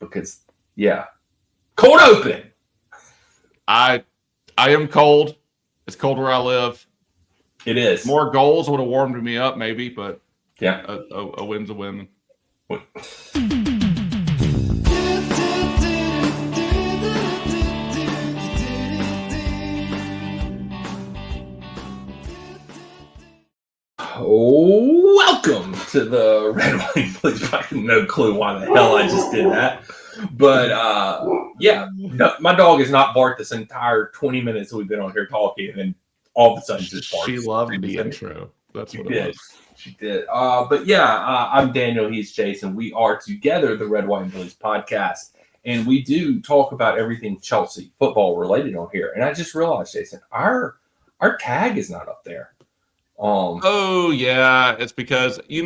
because cold open. I am cold. It's cold where I live. It is. More goals would have warmed me up, maybe, but yeah, a win's a win. Welcome to the Red Wine Please. I have no clue why the hell I just did that. But my dog has not barked this entire 20 minutes we've been on here talking, and then all of a sudden just barks. She loved the intro. That's what it was. She did. I'm Daniel. He's Jason. We are together the Red, White, and Blues podcast, and we do talk about everything Chelsea football related on here. And I just realized, Jason, our tag is not up there. It's because we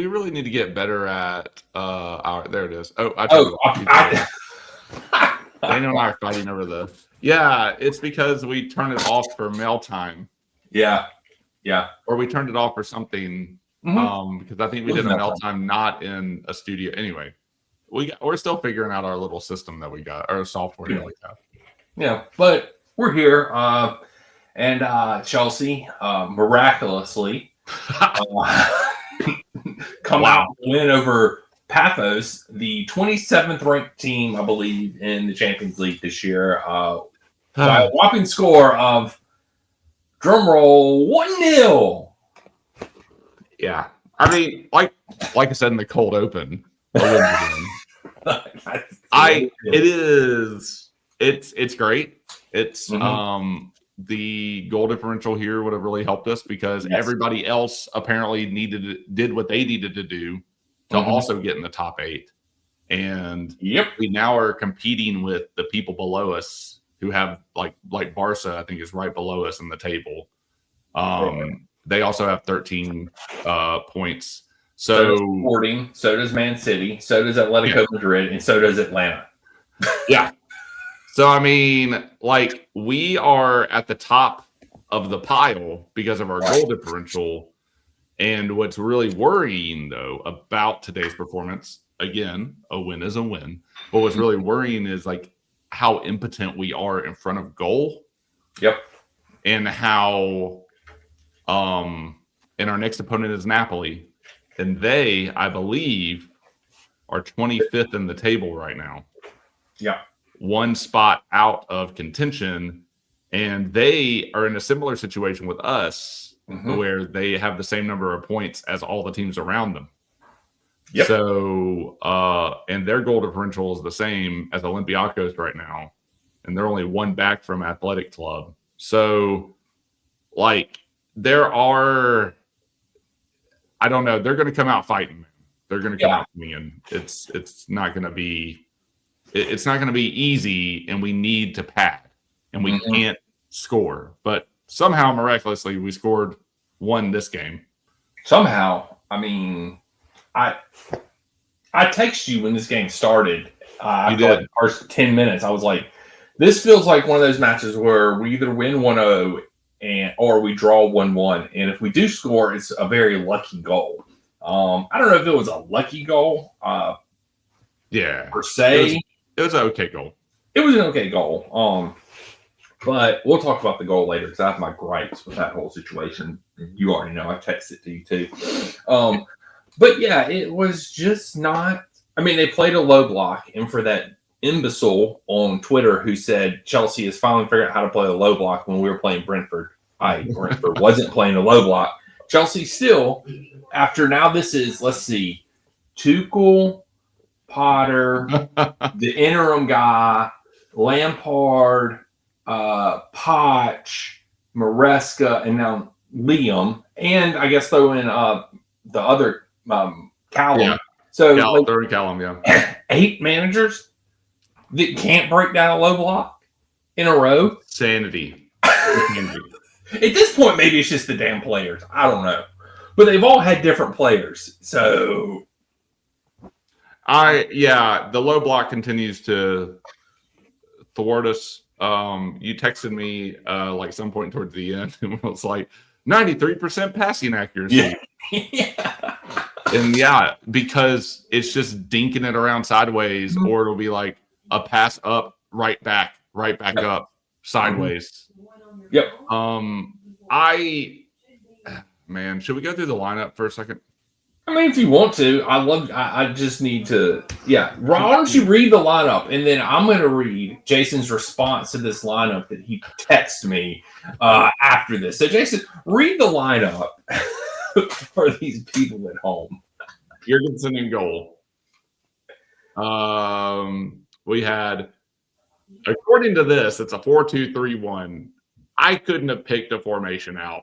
really need to get better at there it is. Daniel and I are fighting over the it's because we turned it off for mail time. Or we turned it off for something because I think we did a mail time not in a studio. Anyway, we're still figuring out our little system that we got, our software that we have. But we're here. And Chelsea miraculously come out and win over Paphos, the 27th ranked team, I believe, in the Champions League this year, by a whopping score of, drumroll, 1-0. Yeah. I mean, like I said in the cold open, it's great. It's the goal differential here would have really helped us because everybody else apparently did what they needed to do to also get in the top 8. And we now are competing with the people below us who have like Barca, I think is right below us in the table. They also have 13 points. So does Sporting, so does Man City, so does Atletico Madrid, and so does Atlanta. So, I mean, we are at the top of the pile because of our goal differential. And what's really worrying, though, about today's performance, again, a win is a win. But what's really worrying is, how impotent we are in front of goal. And how, and our next opponent is Napoli. And they, I believe, are 25th in the table right now. One spot out of contention, and they are in a similar situation with us where they have the same number of points as all the teams around them. So, and their goal differential is the same as Olympiacos right now, and they're only one back from Athletic Club. So, there are, I don't know, they're going to come out fighting. They're going to come out winning. It's not going to be. It's not going to be easy, and we need to pad, and we can't score. But somehow, miraculously, we scored 1 this game. Somehow, I mean, I texted you when this game started. You did. The first 10 minutes, I was like, this feels like one of those matches where we either win 1-0 or we draw 1-1. And if we do score, it's a very lucky goal. I don't know if it was a lucky goal per se. It was an okay goal. It was an okay goal. But we'll talk about the goal later because I have my gripes with that whole situation. You already know. I texted it to you too. But it was just not. I mean, they played a low block, and for that imbecile on Twitter who said Chelsea has finally figured out how to play a low block when we were playing Brentford. Brentford wasn't playing a low block. Chelsea still, after now, this is, let's see, Tuchel, Potter, the interim guy, Lampard, Poch, Maresca, and now Liam, and I guess throw in the other Callum. So third Callum, 8 managers that can't break down a low block in a row. Sanity. At this point, maybe it's just the damn players. I don't know, but they've all had different players, so. The low block continues to thwart us. You texted me some point towards the end and it was 93% passing accuracy. Yeah. And yeah, because it's just dinking it around sideways, or it'll be like a pass up, right back Yep. up, sideways. Yep. Man, should we go through the lineup for a second? I mean, if you want to, I just need to. Yeah. Why don't you read the lineup, and then I'm going to read Jason's response to this lineup that he texted me after this. So, Jason, read the lineup for these people at home. Jurgensen in goal. We had, according to this, it's a 4-2-3-1. I couldn't have picked a formation out,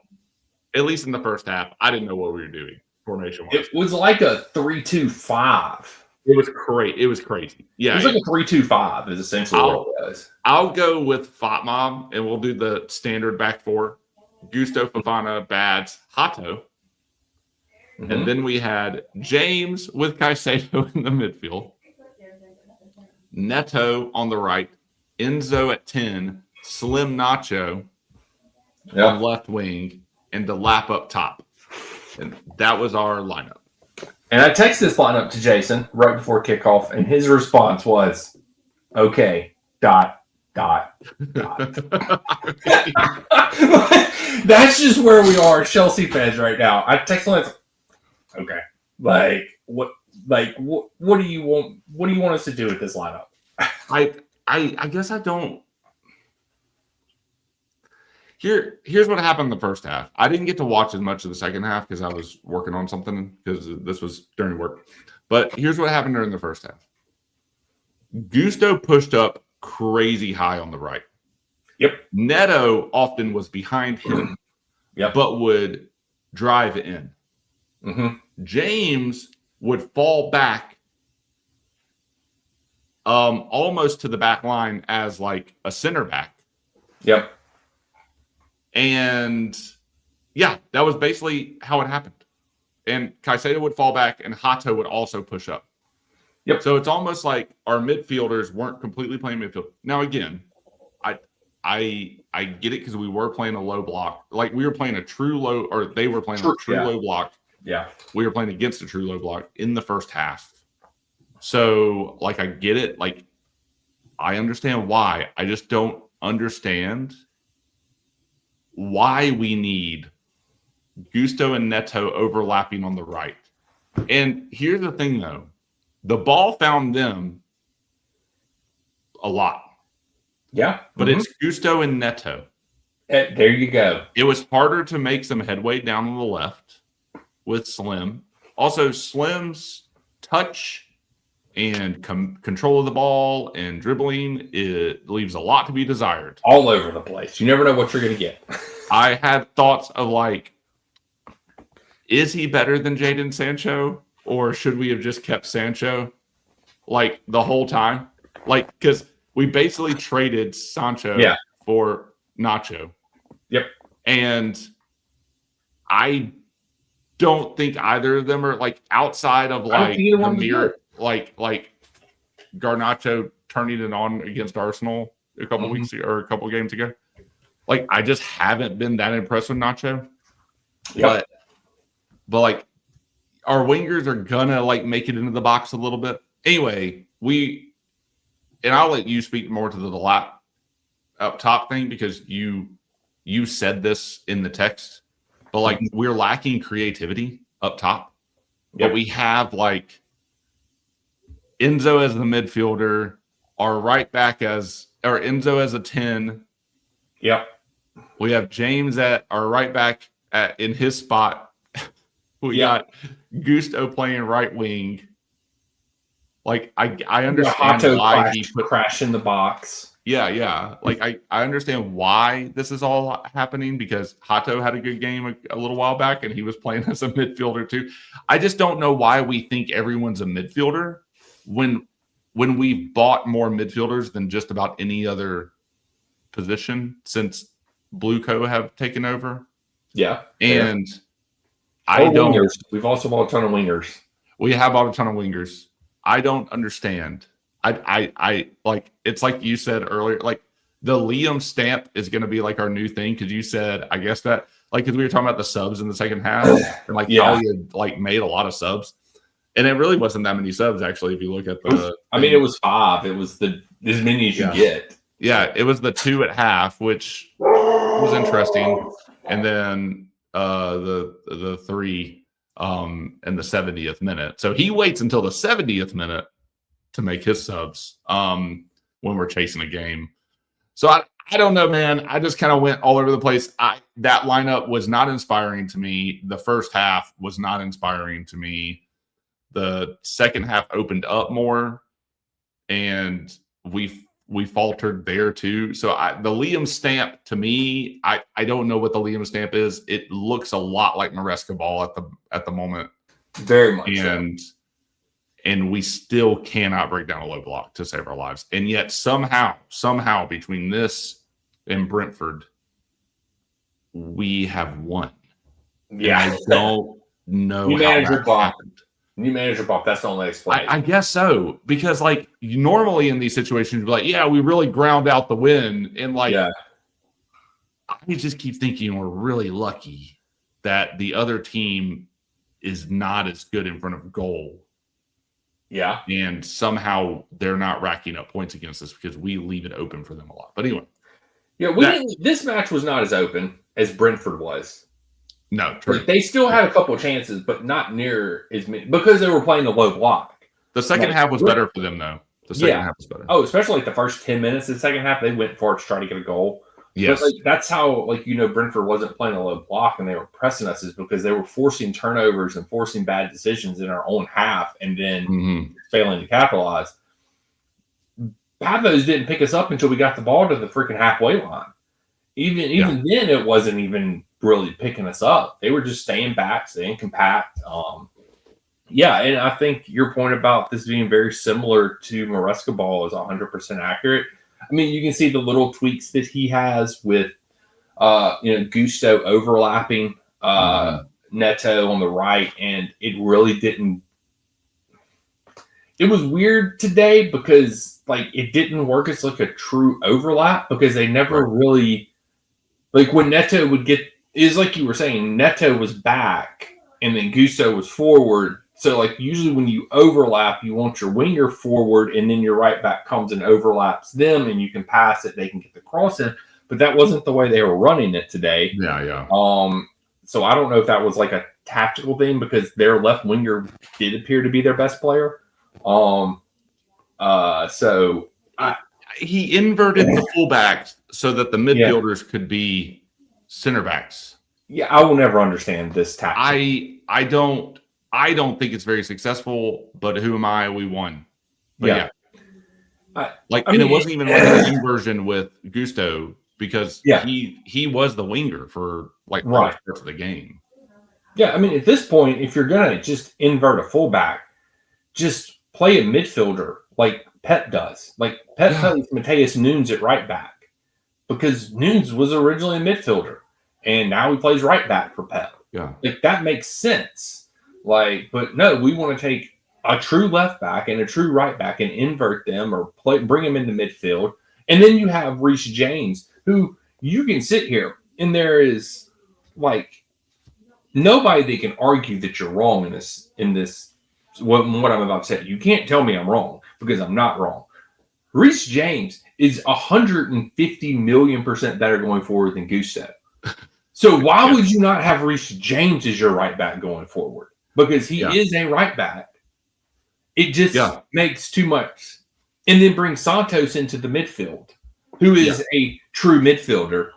at least in the first half. I didn't know what we were doing formation-wise. It was like a 3-2-5. It was great. It was crazy. Yeah, it was like a 3-2-5 is essentially what it was. I'll go with Fatma, and we'll do the standard back four. Gusto, Fofana, Bads, Hato. Mm-hmm. And then we had James with Caicedo in the midfield. Neto on the right. Enzo at 10. Slim Nacho on left wing. And Delap up top. And that was our lineup. And I texted this lineup to Jason right before kickoff, and his response was, okay, ... That's just where we are, Chelsea fans, right now. I texted him, okay, what do you want? What do you want us to do with this lineup? I guess I don't. Here's what happened in the first half. I didn't get to watch as much of the second half because I was working on something, because this was during work. But here's what happened during the first half. Gusto pushed up crazy high on the right. Yep. Neto often was behind him, but would drive in. Mm-hmm. James would fall back almost to the back line as like a center back. Yep. And yeah, that was basically how it happened. And Caicedo would fall back, and Hato would also push up. Yep. So it's almost like our midfielders weren't completely playing midfield. Now, again, I get it, because we were playing a low block. Like, we were playing a true low, or they were playing a true low block. Yeah. We were playing against a true low block in the first half. So, like, I get it. Like, I understand why. I just don't understand why we need Gusto and Neto overlapping on the right. And here's the thing, though. The ball found them a lot. Yeah. But it's Gusto and Neto. There you go. It was harder to make some headway down on the left with Slim. Also, Slim's touch and control of the ball and dribbling, it leaves a lot to be desired. All over the place. You never know what you're going to get. I had thoughts of, like, is he better than Jadon Sancho? Or should we have just kept Sancho, like, the whole time? Like, because we basically traded Sancho for Nacho. Yep. And I don't think either of them are, like, outside of, like, the mirror, like Garnacho turning it on against Arsenal a couple weeks ago, or a couple games ago. Like, I just haven't been that impressed with Nacho. Yep. But like, our wingers are gonna, like, make it into the box a little bit. Anyway, and I'll let you speak more to the lap up top thing, because you said this in the text, but like, we're lacking creativity up top. But we have, like, Enzo as the midfielder, our right back or Enzo as a 10. Yep. We have James at our right back in his spot. We got Gusto playing right wing. Like, I understand why he put crash in the box. Yeah. Like, I understand why this is all happening, because Hato had a good game a little while back, and he was playing as a midfielder too. I just don't know why we think everyone's a midfielder when we bought more midfielders than just about any other position since Blue Co have taken over. Yeah. And I don't. Wingers. We've also bought a ton of wingers. We have bought a ton of wingers. I don't understand. I like, it's like you said earlier, like, the Liam stamp is going to be like our new thing, because you said, I guess, that like because we were talking about the subs in the second half, and like how he had like made a lot of subs, and it really wasn't that many subs actually. If you look at the, it was 5. It was as many as you get. Yeah, it was the 2 at half, which was interesting, and then the 3 in the 70th minute. So he waits until the 70th minute to make his subs when we're chasing a game. So I don't know, man. I just kind of went all over the place. That lineup was not inspiring to me. The first half was not inspiring to me. The second half opened up more, and we faltered there too. So the Liam stamp to me, I don't know what the Liam stamp is. It looks a lot like Maresca ball at the moment. Very much. And we still cannot break down a low block to save our lives. And yet somehow between this and Brentford, we have won. Yeah. And I don't know how that happened. New manager Bob, that's the only explanation. I guess so. Because like normally in these situations, you'd be like, yeah, we really ground out the win. And like I just keep thinking we're really lucky that the other team is not as good in front of goal. Yeah. And somehow they're not racking up points against us because we leave it open for them a lot. But anyway. Yeah, this match was not as open as Brentford was. No, true. Like, they still had a couple of chances, but not near as many because they were playing the low block. The second half was better for them, though. The second half was better. Oh, especially like the first 10 minutes of the second half, they went for it to try to get a goal. Yes. But like, that's how, Brentford wasn't playing a low block and they were pressing us is because they were forcing turnovers and forcing bad decisions in our own half and then failing to capitalize. Pavos didn't pick us up until we got the ball to the freaking halfway line. Even then, it wasn't even really picking us up. They were just staying back, staying compact. And I think your point about this being very similar to Maresca ball is 100% accurate. I mean, you can see the little tweaks that he has with, Gusto overlapping Neto on the right, and it really didn't. It was weird today because, like, it didn't work as like a true overlap because they never really, like, when Neto would get, is like you were saying, Neto was back and then Gusto was forward. So, like, usually when you overlap, you want your winger forward, and then your right back comes and overlaps them, and you can pass it. They can get the cross in. But that wasn't the way they were running it today. Yeah. So I don't know if that was like a tactical thing because their left winger did appear to be their best player. He inverted the fullbacks so that the midfielders could be center backs. Yeah, I will never understand this tactic. I don't think it's very successful, but who am I? We won. But it wasn't even like an inversion with Gusto because he was the winger for like parts of the game. Yeah, I mean, at this point, if you're gonna just invert a fullback, just play a midfielder like Pep does. Like Pep plays Mateus Nunes at right back because Nunes was originally a midfielder, and now he plays right back for Pep. Yeah, like that makes sense. Like, but no, we want to take a true left back and a true right back and invert them or bring them into midfield. And then you have Reece James, who you can sit here and there is like nobody that can argue that you're wrong in this. What I'm about to say. You can't tell me I'm wrong because I'm not wrong. Reece James is 150 million% better going forward than Gusto. So why would you not have Reece James as your right back going forward? Because he is a right back. It just makes too much. And then bring Santos into the midfield, who is a true midfielder,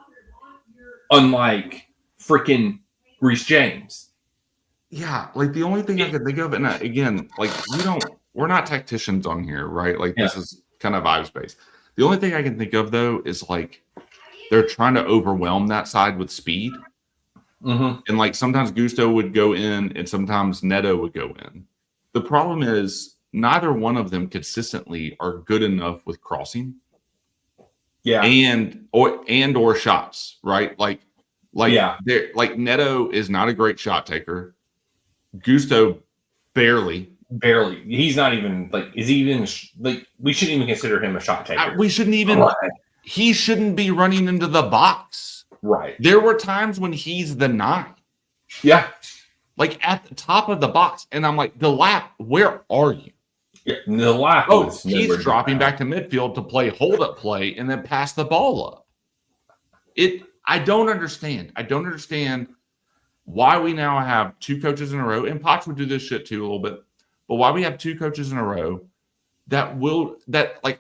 unlike freaking Reece James. Yeah, like the only thing I could think of, and again, like we're not tacticians on here, right? Like this is kind of vibes based. The only thing I can think of though is like they're trying to overwhelm that side with speed. And like sometimes Gusto would go in and sometimes Neto would go in. The problem is neither one of them consistently are good enough with crossing. Yeah. And or shots, right? Like Neto is not a great shot taker. Gusto barely. He's not even like, is he even like, we shouldn't even consider him a shot taker. We shouldn't even, he shouldn't be running into the box. Right. There were times when he's the 9. Yeah. Like at the top of the box. And I'm like, the lap, where are you? Yeah. The lap was he's dropping back to midfield to play hold-up play and then pass the ball up. I don't understand. I don't understand why we now have 2 coaches in a row, and Potts would do this shit too a little bit, but why we have 2 coaches in a row that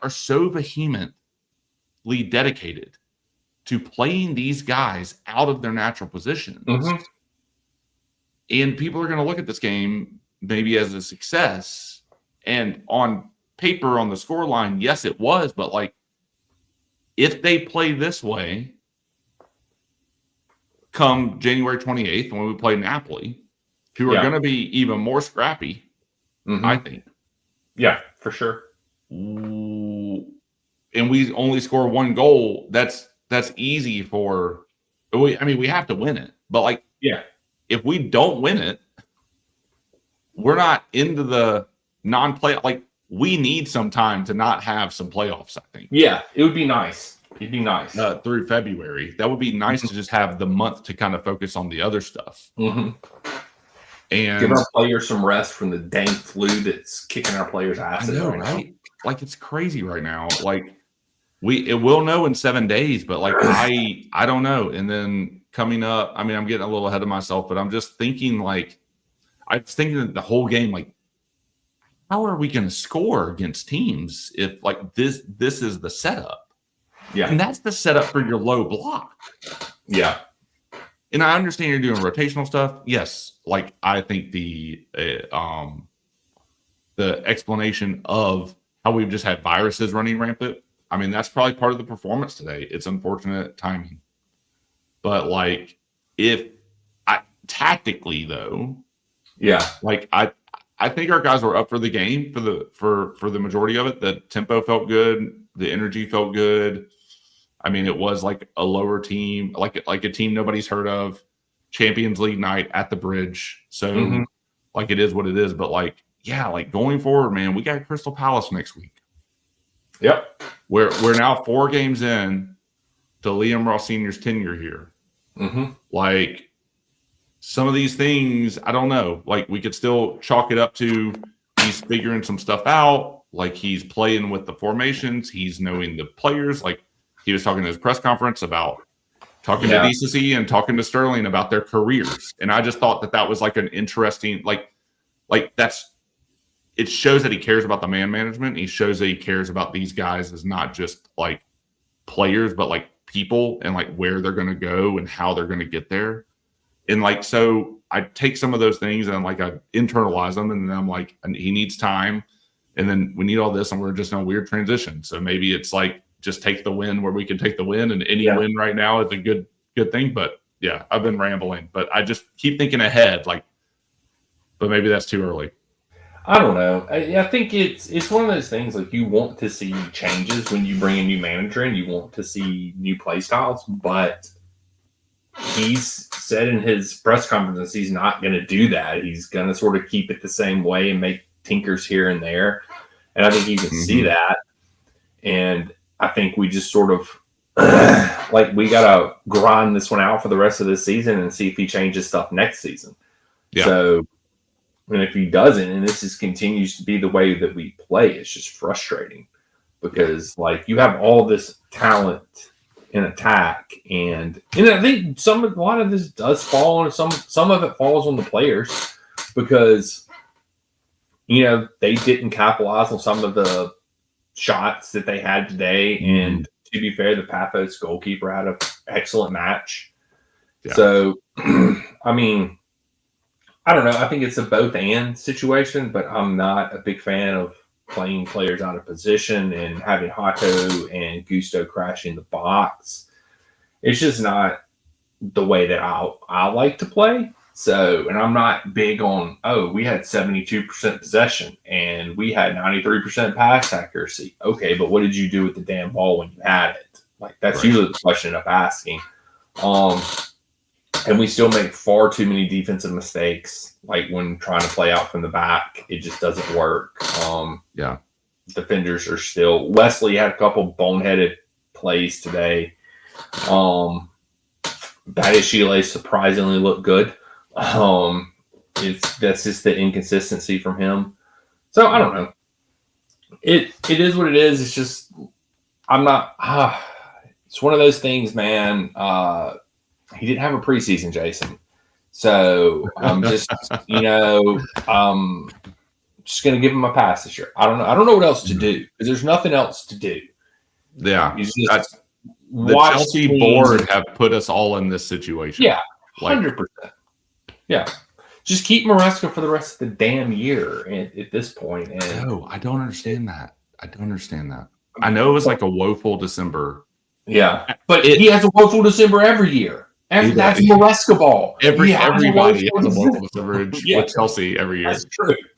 are so vehemently dedicated to playing these guys out of their natural positions. Mm-hmm. And people are going to look at this game maybe as a success. And on paper, on the scoreline, yes, it was. But like, if they play this way come January 28th when we play Napoli, who are going to be even more scrappy, I think. Yeah, for sure. And we only score 1 goal. That's easy for. We have to win it, but like, if we don't win it, we're not into the non-play. Like, we need some time to not have some playoffs, I think. Yeah, it would be nice. It'd be nice. Through February. That would be nice to just have the month to kind of focus on the other stuff. Mm-hmm. And give our players some rest from the dang flu that's kicking our players' asses. I know, right? Like, it's crazy right now. Like, it will know in 7 days, but like, I don't know. And then coming up, I'm getting a little ahead of myself, but I'm just thinking that the whole game, like, how are we going to score against teams if like this is the setup? Yeah. And that's the setup for your low block. Yeah. And I understand you're doing rotational stuff. Yes. Like, I think the explanation of how we've just had viruses running rampant, that's probably part of the performance today. It's unfortunate timing. But like, tactically though, like I think our guys were up for the game for the majority of it. The tempo felt good, the energy felt good. It was like a lower team, like a team nobody's heard of, Champions League night at the Bridge. So like, it is what it is. But like, like going forward, man, we got Crystal Palace next week. Yep. We're now 4 games in to Liam Ross Sr.'s tenure here. Mm-hmm. Like, some of these things, I don't know. Like, we could still chalk it up to he's figuring some stuff out. Like, he's playing with the formations. He's knowing the players. Like, he was talking to his press conference about talking to decency and talking to Sterling about their careers. And I just thought that was like an interesting, it shows that he cares about the man management. He shows that he cares about these guys as not just like players, but like people, and like where they're going to go and how they're going to get there. And like, so I take some of those things and like I internalize them, and then I'm like, he needs time, and then we need all this, and we're just in a weird transition. So maybe it's like, just take the win where we can take the win, and any win right now is a good thing. But yeah, I've been rambling, but I just keep thinking ahead, like, but maybe that's too early. I don't know. I think it's one of those things, like, you want to see changes when you bring a new manager in. You want to see new play styles, but he's said in his press conference he's not going to do that. He's going to sort of keep it the same way and make tinkers here and there. And I think you can see that. And I think we just sort of like, we got to grind this one out for the rest of this season and see if he changes stuff next season. Yeah. So, and if he doesn't, and this just continues to be the way that we play, it's just frustrating because like, you have all this talent in attack, and I think a lot of this does fall on some of it falls on the players because they didn't capitalize on some of the shots that they had today. And to be fair, the Paphos goalkeeper had an excellent match. Yeah. So I don't know. I think it's a both and situation, but I'm not a big fan of playing players out of position and having Hato and Gusto crashing the box. It's just not the way that I like to play. So, and I'm not big on, we had 72% possession and we had 93% pass accuracy. Okay, but what did you do with the damn ball when you had it? Like, that's usually the question I'm asking. And we still make far too many defensive mistakes. Like, when trying to play out from the back, it just doesn't work. Defenders are still. Wesley had a couple boneheaded plays today. Badiashile surprisingly looked good. That's just the inconsistency from him. So I don't know. It is what it is. It's just I'm not. It's one of those things, man. He didn't have a preseason, Jason. So I'm just just gonna give him a pass this year. I don't know. I don't know what else to do because there's nothing else to do. Yeah, just the Chelsea board have put us all in this situation. Yeah, 100%. Yeah, just keep Maresca for the rest of the damn year at this point. And no, I don't understand that. I know it was like a woeful December. Yeah, but he has a woeful December every year. That's Maresca ball. Everybody has a woeful December with Chelsea every year.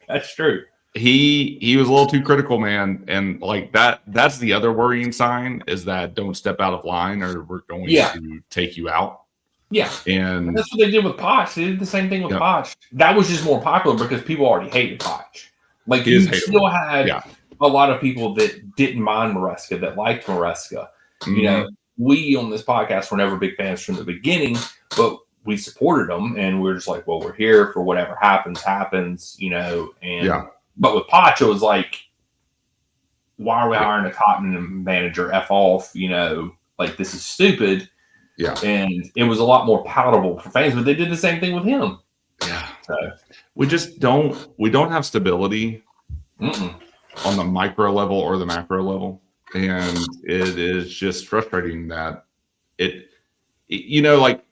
That's true. He was a little too critical, man, and like that's the other worrying sign is that don't step out of line or we're going to take you out. Yeah, and that's what they did with Poch. They did the same thing with Poch. That was just more popular because people already hated Poch. Like you still had a lot of people that didn't mind Maresca, that liked Maresca. Mm-hmm. You know, we on this podcast were never big fans from the beginning, but we supported them, and we're just like, well, we're here for whatever happens, you know. And but with Poch, it was like, why are we hiring a Tottenham manager? F off, you know, like this is stupid. Yeah, and it was a lot more palatable for fans, but they did the same thing with him. Yeah, so we just don't have stability on the micro level or the macro level, and it is just frustrating that you know, like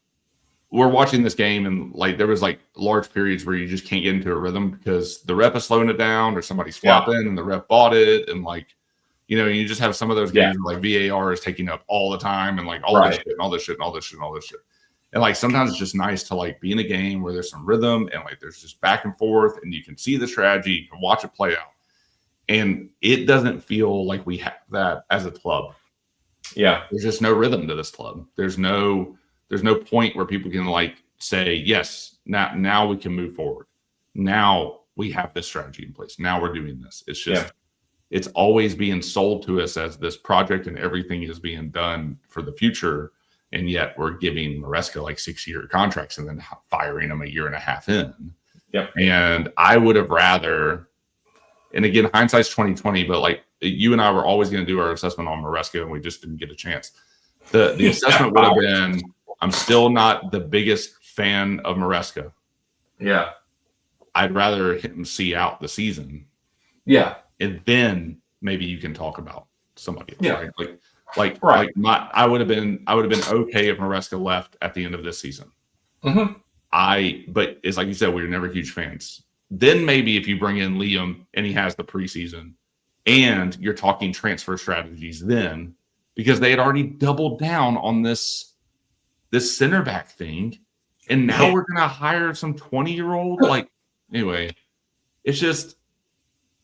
we're watching this game and like there was like large periods where you just can't get into a rhythm because the rep is slowing it down or somebody's flopping and the rep bought it, and like, you know, you just have some of those games where like VAR is taking up all the time and like all this shit and all this shit and all this shit and all this shit. And like sometimes it's just nice to like be in a game where there's some rhythm and like there's just back and forth and you can see the strategy, you can watch it play out. And it doesn't feel like we have that as a club. Yeah. There's just no rhythm to this club. There's no point where people can like say, yes, now we can move forward. Now we have this strategy in place. Now we're doing this. It's just it's always being sold to us as this project and everything is being done for the future. And yet we're giving Maresca like 6-year contracts and then firing him a year and a half in. Yep. And I would have rather, and again, hindsight's 2020, but like you and I were always going to do our assessment on Maresca and we just didn't get a chance. The assessment would have been, I'm still not the biggest fan of Maresca. Yeah. I'd rather him see out the season. Yeah. And then maybe you can talk about somebody else, right? Like I would have been okay if Maresca left at the end of this season. Mm-hmm. But it's like you said, we were never huge fans. Then maybe if you bring in Liam and he has the preseason and you're talking transfer strategies then, because they had already doubled down on this center back thing. And now we're going to hire some 20-year-old. Like, anyway, it's just,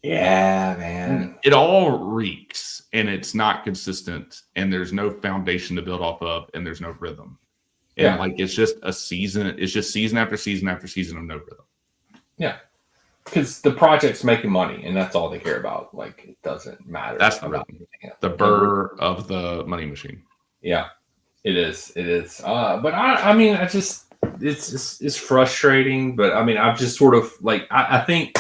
yeah, man. It all reeks and it's not consistent and there's no foundation to build off of and there's no rhythm. And like it's just a season, it's just season after season after season of no rhythm. Yeah. Because the project's making money and that's all they care about. Like it doesn't matter. That's the rhythm. The burr of the money machine. Yeah. It is. But I mean, it's frustrating, but I mean, I've just sort of like I think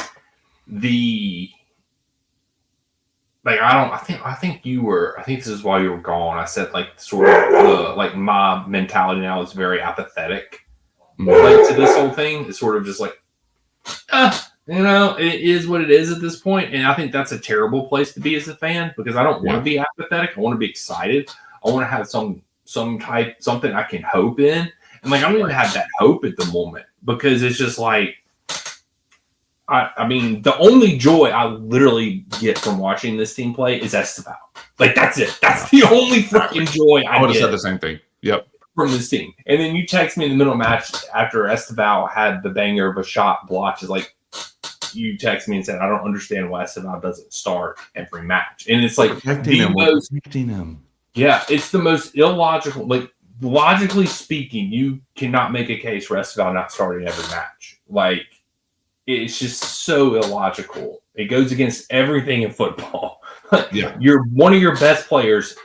I think this is why you were gone. I said like sort of like my mentality now is very apathetic like to this whole thing. It's sort of just like, you know, it is what it is at this point. And I think that's a terrible place to be as a fan because I don't want to be apathetic. I want to be excited. I want to have something I can hope in. And like, I don't even have that hope at the moment because it's just like, I mean, the only joy I literally get from watching this team play is Esteban. Like, that's it. That's the only freaking joy I would have get said the same thing. Yep. From this team. And then you text me in the middle of the match after Esteban had the banger of a shot blocked. Is like, you text me and said, I don't understand why Esteban doesn't start every match. And it's like, protecting him. Yeah, it's the most illogical. Like, logically speaking, you cannot make a case for Esteban not starting every match. Like, it's just so illogical. It goes against everything in football. Yeah. You're one of your best players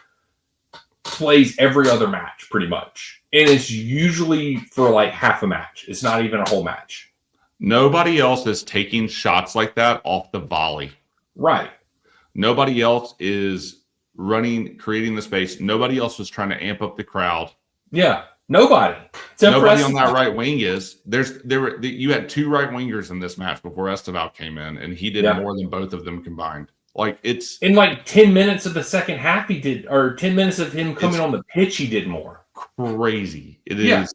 plays every other match pretty much. And it's usually for like half a match. It's not even a whole match. Nobody else is taking shots like that off the volley. Right. Nobody else is creating the space. Nobody else was trying to amp up the crowd. Yeah. Nobody. Nobody on that right wing is. You had 2 right wingers in this match before Esteval came in, and he did more than both of them combined. Like, it's in like 10 minutes of the second half, he did, or 10 minutes of him coming on the pitch, he did more. Crazy. It is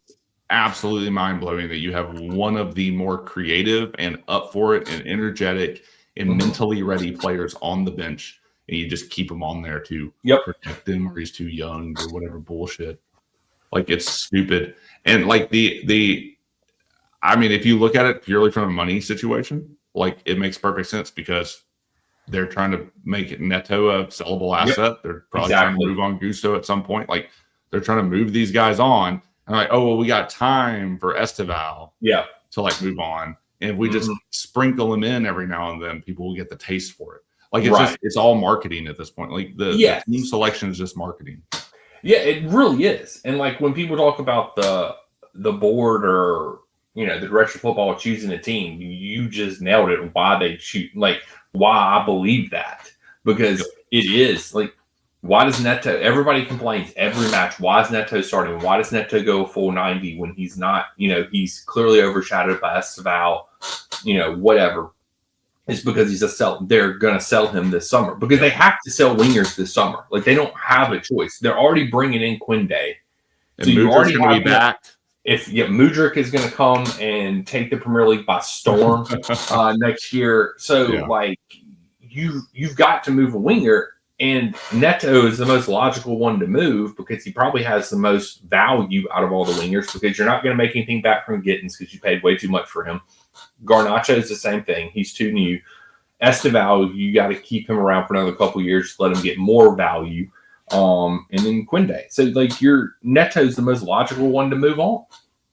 absolutely mind blowing that you have one of the more creative and up for it and energetic and mentally ready players on the bench, and you just keep him on there to protect him, or he's too young or whatever bullshit. Like, it's stupid. And like I mean, if you look at it purely from a money situation, like, it makes perfect sense because they're trying to make Neto a sellable asset. They're probably trying to move on Gusto at some point. Like, they're trying to move these guys on. And like, oh, well, we got time for Esteval to like move on. And if we just sprinkle him in every now and then, people will get the taste for it. Like, it's it's all marketing at this point. Like, the team selection is just marketing. Yeah, it really is. And like, when people talk about the board or, you know, the director of football choosing a team, you just nailed it. Why they choose, like, why I believe that, because it is like, why does Neto? Everybody complains every match. Why is Neto starting? Why does Neto go full 90 when he's not? You know, he's clearly overshadowed by Esteval. You know, whatever. It's because he's a sell. They're gonna sell him this summer because they have to sell wingers this summer. Like, they don't have a choice. They're already bringing in Quinde, and so you already going to be back. If Mudryk is going to come and take the Premier League by storm next year, so like, you've got to move a winger, and Neto is the most logical one to move because he probably has the most value out of all the wingers, because you're not going to make anything back from Gittins because you paid way too much for him. Garnacho is the same thing. He's too new. Esteval, you got to keep him around for another couple of years to let him get more value. And then Quinde. So like, your Neto's the most logical one to move on.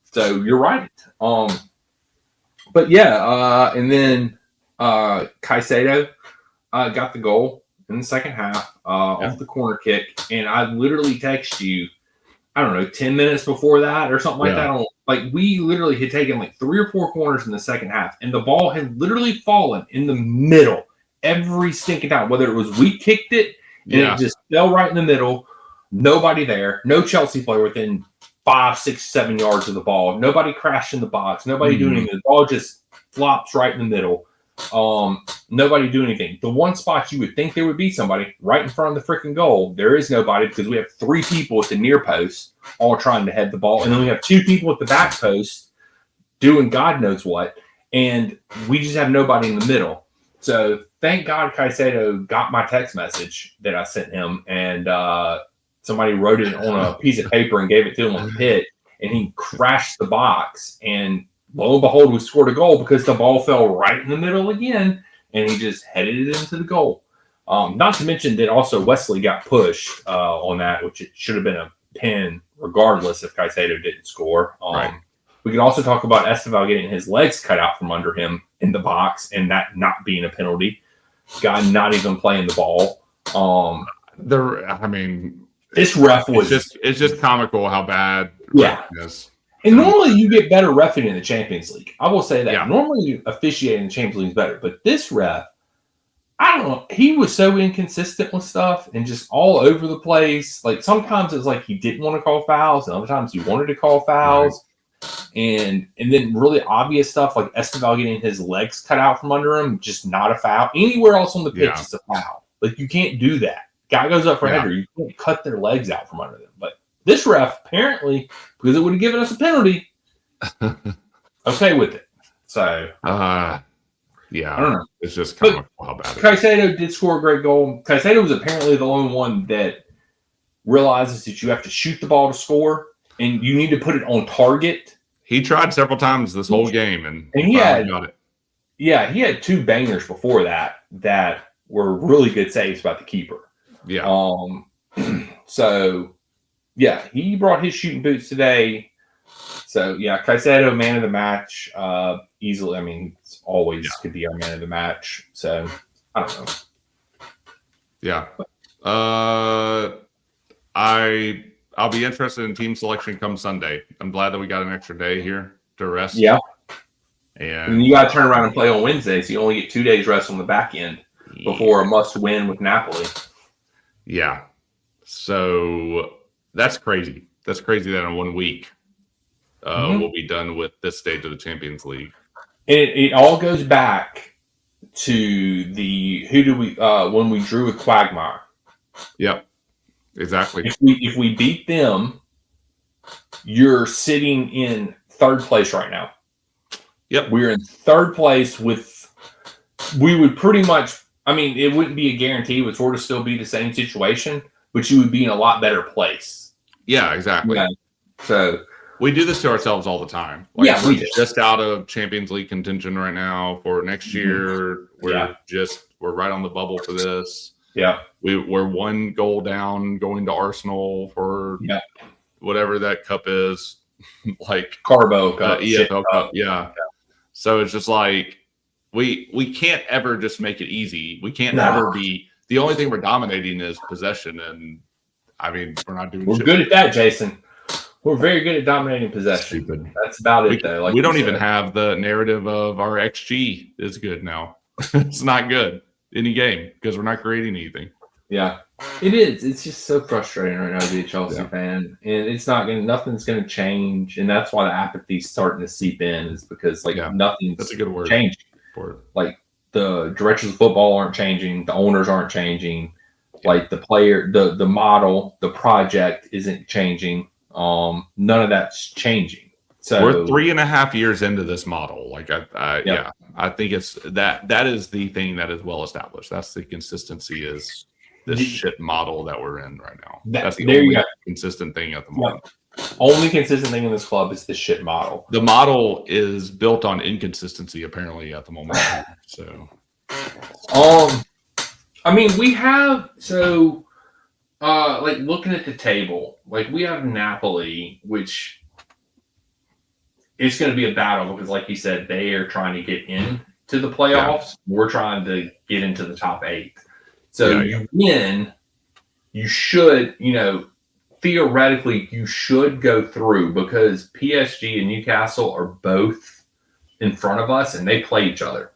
So you're right. But yeah, and then Caicedo got the goal in the second half off the corner kick, and I literally text you, I don't know, 10 minutes before that or something like that. Like, we literally had taken like 3 or 4 corners in the second half, and the ball had literally fallen in the middle every stinking time. Whether it was we kicked it and it just fell right in the middle, nobody there, no Chelsea player within 5, 6, 7 yards of the ball, nobody crashed in the box, nobody doing anything. The ball just flops right in the middle. Nobody doing anything. The one spot you would think there would be somebody right in front of the freaking goal, there is nobody, because we have 3 people at the near post all trying to head the ball, and then we have 2 people at the back post doing God knows what, and we just have nobody in the middle. So thank God Caicedo got my text message that I sent him, and somebody wrote it on a piece of paper and gave it to him on the pit, and he crashed the box, and lo and behold, we scored a goal because the ball fell right in the middle again, and he just headed it into the goal. Not to mention that also Wesley got pushed on that, which it should have been a pin regardless if Caicedo didn't score. We could also talk about Esteval getting his legs cut out from under him in the box and that not being a penalty. Guy not even playing the ball. I mean, this ref was it's just comical how bad ref is. And normally you get better reffing in the Champions League. I will say that. Yeah. Normally officiating in the Champions League is better. But this ref, I don't know. He was so inconsistent with stuff and just all over the place. Like, sometimes it's like he didn't want to call fouls, and other times he wanted to call fouls. Right. And then really obvious stuff like Esteval getting his legs cut out from under him, just not a foul. Anywhere else on the pitch, it's a foul. Like, you can't do that. Guy goes up for a header. You can't cut their legs out from under them. But this ref, apparently, because it would have given us a penalty, okay with it. So, I don't know. It's just comical how bad it is. Caicedo did score a great goal. Caicedo was apparently the only one that realizes that you have to shoot the ball to score, and you need to put it on target. He tried several times this whole game, and he got it. Yeah, he had 2 bangers before that were really good saves by the keeper. Yeah. So, yeah, he brought his shooting boots today. So, yeah, Caicedo, man of the match, easily. I mean, it's always could be our man of the match. So, I don't know. Yeah. I'll be interested in team selection come Sunday. I'm glad that we got an extra day here to rest. Yeah. And And you got to turn around and play on Wednesday, so you only get 2 days rest on the back end before a must-win with Napoli. Yeah. So that's crazy. That's crazy that in 1 week we'll be done with this stage of the Champions League. It all goes back to when we drew with Quagmire. Yep. Exactly. If we beat them, you're sitting in third place right now. Yep. We're in third place we would pretty much, I mean, it wouldn't be a guarantee. It would sort of still be the same situation, but you would be in a lot better place. Yeah, exactly. Yeah. So we do this to ourselves all the time. We're just out of Champions League contention right now for next year. We're right on the bubble for this. Yeah. We're 1 goal down going to Arsenal for whatever that cup is, like Carbo Cup, EFL Cup. Yeah. So it's just like we can't ever just make it easy. We can't ever be. The only thing we're dominating is possession, and I mean we're not doing. We're good at that, Jason. We're very good at dominating possession. Stupid. That's about it, though. Like we don't even have the narrative of our XG is good now. It's not good any game because we're not creating anything. Yeah, it is. It's just so frustrating right now to be a Chelsea fan, and it's nothing's going to change, and that's why the apathy's starting to seep in. Is because nothing's that's a good word changing. For it. Like the directions of football aren't changing, the owners aren't changing, like the player, the model, the project isn't changing. None of that's changing. So we're 3.5 years into this model. Like I think it's that is the thing that is well established. That's the consistency is this shit model that we're in right now. That's the only consistent thing at the moment. Only consistent thing in this club is the shit model. The model is built on inconsistency apparently at the moment. So I mean we have like looking at the table, like we have Napoli, which is going to be a battle because, like you said, they are trying to get into the playoffs. Yeah. We're trying to get into the top 8. So you win, you should, theoretically, you should go through because PSG and Newcastle are both in front of us and they play each other.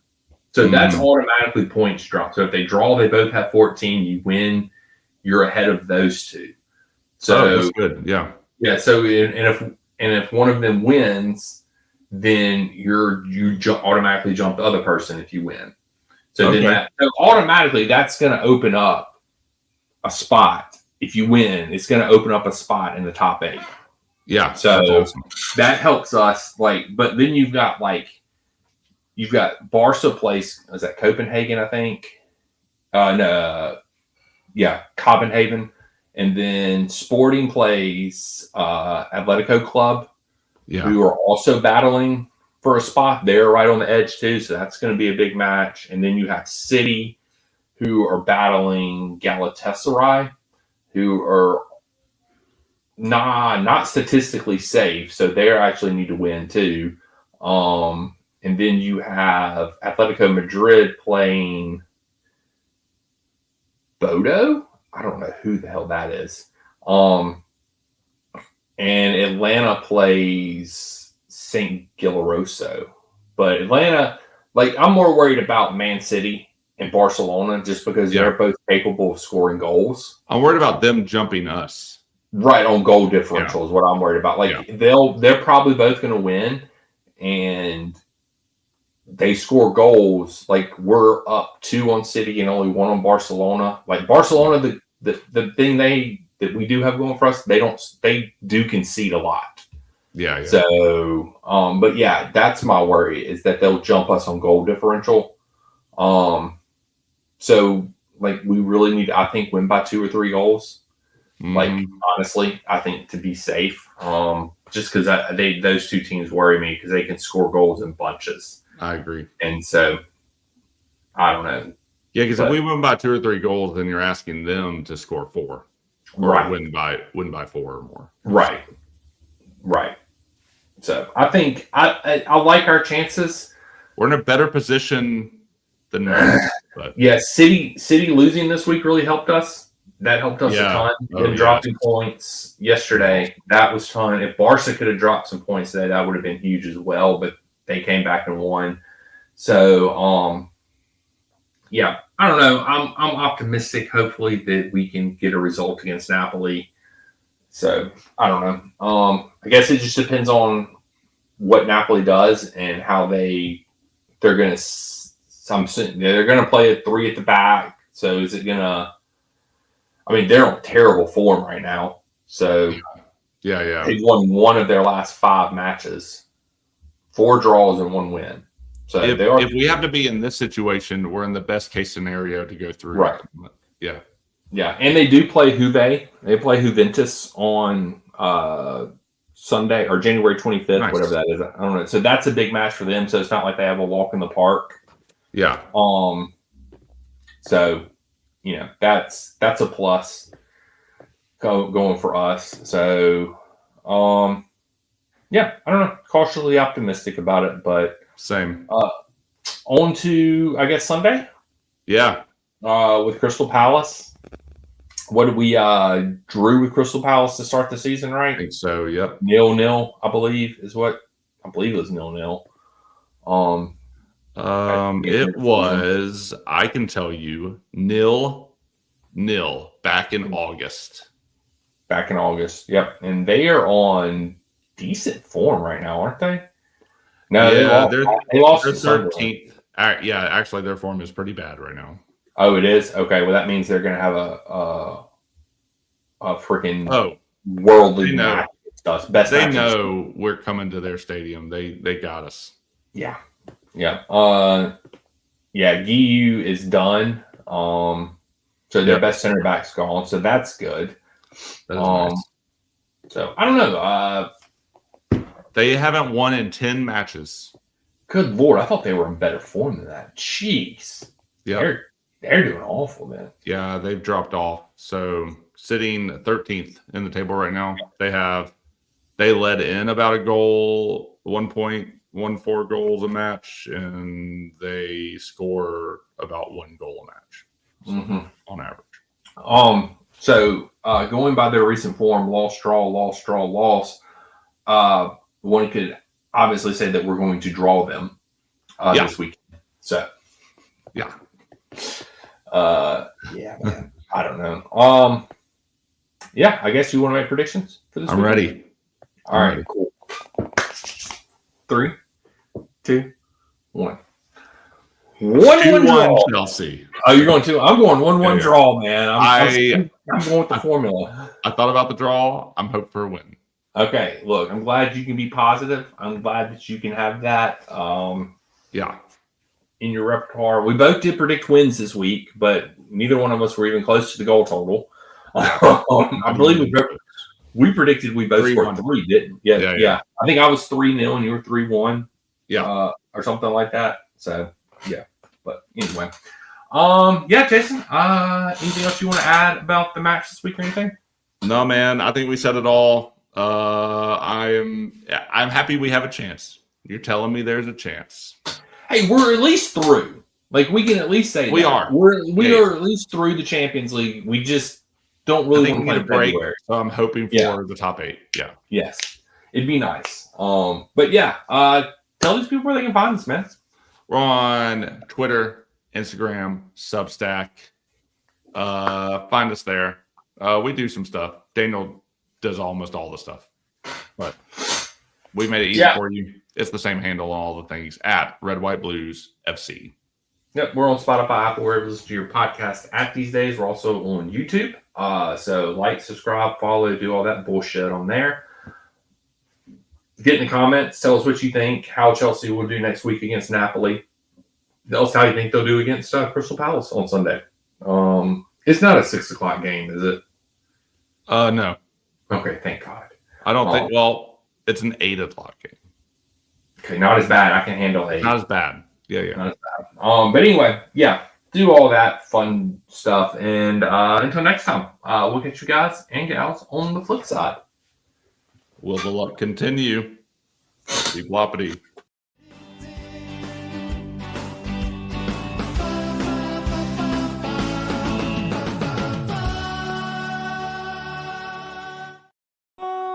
So that's automatically points drop. So if they draw, they both have 14. You win. You're ahead of those two. So that's good. Yeah. Yeah. So if one of them wins, then you automatically jump the other person if you win. So then automatically that's going to open up a spot. If you win, it's going to open up a spot in the top 8. Yeah. So that helps us. But then you've got Barca plays. Is that Copenhagen? I think. No. Yeah, Copenhagen, and then Sporting plays Atletico Club, who are also battling for a spot. They're right on the edge too, so that's going to be a big match. And then you have City, who are battling Galatasaray, who are not statistically safe, so they actually need to win too. And then you have Atletico Madrid playing Bodo? I don't know who the hell that is. And Atlanta plays St. Giloroso. But Atlanta, I'm more worried about Man City and Barcelona just because they're both capable of scoring goals. I'm worried about them jumping us. Right, on goal differential is what I'm worried about. They're probably both going to win, and they score goals. We're up 2 on City and only 1 on Barcelona. Barcelona, the thing that we do have going for us, they do concede a lot. Yeah. So, but yeah, that's my worry is that they'll jump us on goal differential. So we really need to, I think, win by 2 or 3 goals. Honestly, I think to be safe. Just because those two teams worry me because they can score goals in bunches. I agree. And so, I don't know. Yeah, because if we win by 2 or 3 goals, then you're asking them to score 4, or win by 4 or more. Right. So I think I like our chances. We're in a better position than most. But yeah, City losing this week really helped us That helped us a ton. Oh, Them dropping points yesterday, that was ton. If Barca could have dropped some points today, that would have been huge as well. But they came back and won. So, yeah, I don't know. I'm optimistic. Hopefully that we can get a result against Napoli. So I don't know. I guess it just depends on what Napoli does and how they're going to. They're going to play a 3 at the back. So is it going to? I mean, they're on terrible form right now. So yeah, they've won 1 of their last 5 matches, 4 draws and 1 win. So if we have to be in this situation, we're in the best case scenario to go through. Right. Yeah. Yeah, and they do play Juve. They play Juventus on Sunday or January 25th, Nice. whatever that is. I don't know. So that's a big match for them. So it's not like they have a walk in the park. Yeah. So that's a plus going for us. So yeah, I don't know. Cautiously optimistic about it, but same. On to I guess Sunday. Yeah. With Crystal Palace. What did we drew with Crystal Palace to start the season, right? I think so, yep. 0-0, I believe, is what I believe it was 0-0. It was, I can tell you, 0-0 back in August. Back in August, yep. And they are on decent form right now, aren't they? No, yeah, they lost they're to 13th. Yeah, actually, their form is pretty bad right now. Oh, it is? Okay, well, that means they're going to have a freaking worldly match. Best they know we're coming to their stadium. They got us. Yeah. Yeah. Guiu is done. So their best center back's gone. So that's good. That is nice. So I don't know. They haven't won in 10 matches. Good Lord. I thought they were in better form than that. Jeez. Yeah. They're doing awful, man. Yeah, they've dropped off. So sitting 13th in the table right now. They led in about a goal, 1.14 goals a match, and they score about 1 goal a match on average. So going by their recent form, loss, loss. One could obviously say that we're going to draw them this weekend. So yeah. Yeah, man. I don't know. Yeah, I guess you want to make predictions for this I'm weekend? ready. All right, cool. 3, 2, 1. 1-1 Chelsea. Oh, you're going 2. I'm going 1-1 draw, man. I'm going with the formula. I thought about the draw. I'm hoping for a win. Okay, look, I'm glad you can be positive. I'm glad that you can have that. In your repertoire. We both did predict wins this week, but neither one of us were even close to the goal total. I believe we predicted we both scored 3, didn't? Yeah. I think I was 3-0 and you were 3-1. Yeah. Or something like that. So yeah. But anyway. Jason, anything else you want to add about the match this week or anything? No, man. I think we said it all. I'm happy we have a chance. You're telling me there's a chance. Hey, we're at least through. Like, we can at least say we that. are. We are at least through the Champions League. We just don't really want to play a break. February. So I'm hoping for the top 8. Yeah. Yes. It'd be nice. But yeah, tell these people where they can find us, man. We're on Twitter, Instagram, Substack. Find us there. We do some stuff. Daniel does almost all the stuff. But we made it easy for you. It's the same handle on all the things at Red White Blues FC. Yep, we're on Spotify, Apple, wherever you listen to your podcast at these days. We're also on YouTube. So like, subscribe, follow, do all that bullshit on there. Get in the comments. Tell us what you think, how Chelsea will do next week against Napoli. Tell us how you think they'll do against Crystal Palace on Sunday. It's not a 6 o'clock game, is it? No. Okay, thank God. I don't think. Well, it's an 8 o'clock game. Okay, not as bad. I can handle 8. Not as bad. Yeah. Not as bad. But anyway, do all that fun stuff. And until next time, we'll get you guys and gals on the flip side. Will the luck continue? Be floppity.